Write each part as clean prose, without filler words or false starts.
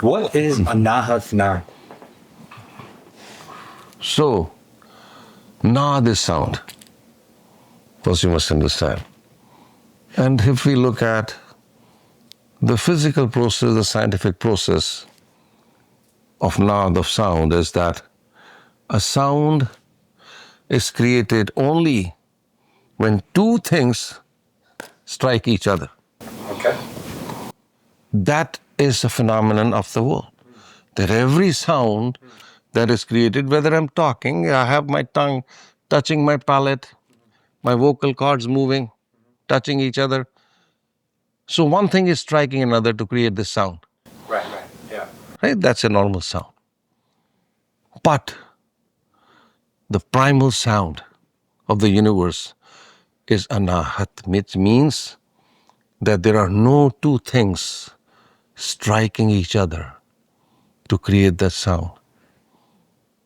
What is Anahata Nada? So, Nada is sound. First, you must understand. And if we look at the physical process, the scientific process of Nada, of sound, is that a sound is created only when two things strike each other. Okay. That is a phenomenon of the world. That every sound that is created, whether I'm talking, I have my tongue touching my palate, my vocal cords moving, touching each other. So one thing is striking another to create this sound. Right, yeah. Right? That's a normal sound. But the primal sound of the universe is anahat, which means that there are no two things striking each other to create that sound.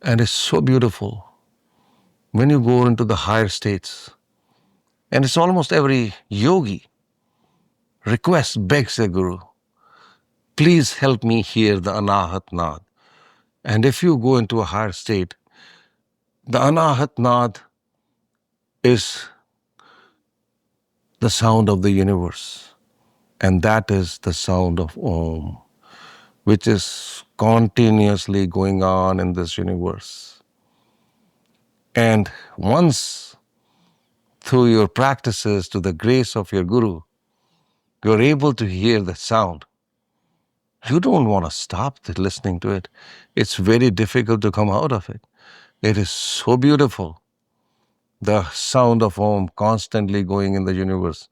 And it's so beautiful when you go into the higher states. And it's almost every yogi requests, begs the Guru, please help me hear the Anahata Nada. And if you go into a higher state, the Anahata Nada is the sound of the universe. And that is the sound of Om, which is continuously going on in this universe. And once, through your practices, to the grace of your Guru, you're able to hear the sound. You don't want to stop listening to it. It's very difficult to come out of it. It is so beautiful. The sound of Om constantly going in the universe.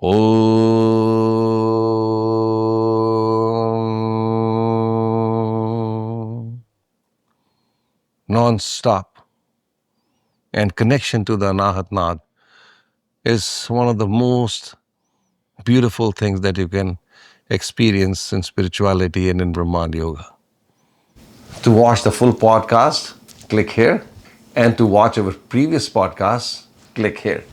Om. Non-stop. And connection to the Anahata Nada is one of the most beautiful things that you can experience in spirituality and in Brhamanda Yoga. To watch the full podcast, click here. And to watch our previous podcasts, click here.